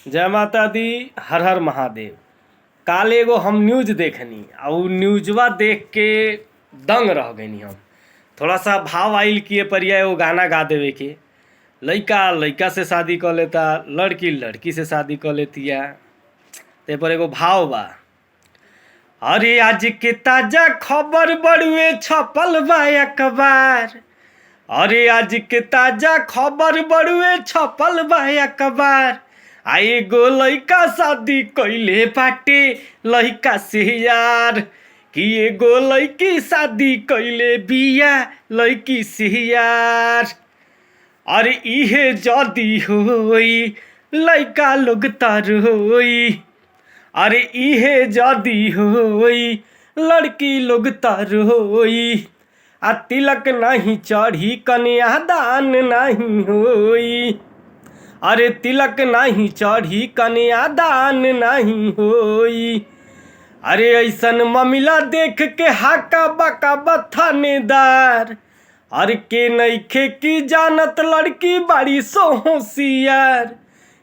जय माता दी। हर हर महादेव। काल एगो हम न्यूज देखनी और उ न्यूजवा देख के दंग रह गईनी हम। थोड़ा सा भाव आइल किए परिया एगो गाना गा देवे के। लइका लइका से शादी कर लेता, लड़की लड़की से शादी कर लेतिया। ते पर एगो भाव बा। अरे आज के ताजा खबर बड़ुए छपल बा अखबार। अरे आज के ताजा खबर बड़ुए छपल बा अखबार। आ एगो लइका शादी कइले बाटे लइका से यार। कि एगो लइकी शादी कइले बिया लइकी से यार। अरे इहे जदी होई लइका लोग तर होई। अरे इहे जदी होई लड़की लोग तर होई। आ तिलक नहीं चढ़ी कन्यादान नहीं होई। अरे तिलक नहीं चढ़ी कन्यादान नहीं होई। अरे ऐसन ममिला देख के हाका बाका बथानेदार। अरे के नइखे की जानत लड़की बाड़ी सो होशियार।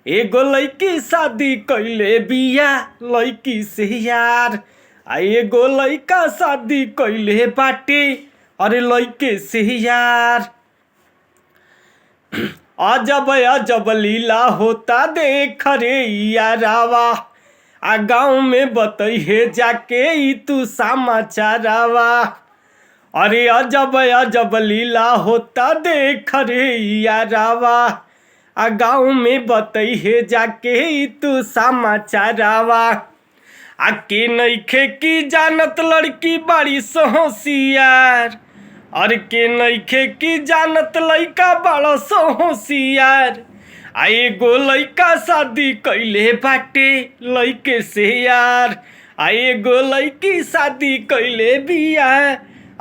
एगो लइकी शादी कइले बिया लइकी से यार। आ एगो लइका शादी कइले बाटे अरे लइके से यार। अजब अजब लीला होता देख रे यारावा। आ गाँव में बतइहे जाके ई तू समाचारावा। अरे अजब अजब लीला होता देख रे यारावा। आ गाँव में बतइहे जाके ई तू समाचारावा। आ के नइखे की जानत लड़की बाड़ी सो होशियार। अरे के नइखे की जानत लइका बड़ा सो होशियार। आ एगो लइका शादी कइले बाटे लइके से यार। आ एगो लइकी शादी कइले बिया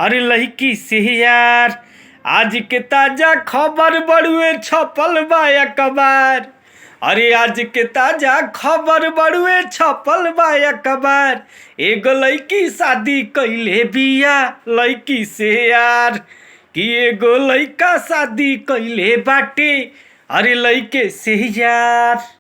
अरे लइकी से यार। आज के ताजा खबर बड़ुए छपल बा अखबार। अरे आज के ताजा खबर बड़ुए छपल बा अखबार। एगो लइकी शादी कइले बिया लइकी से यार। कि एगो लइका शादी कइले बाटे अरे लइके से यार।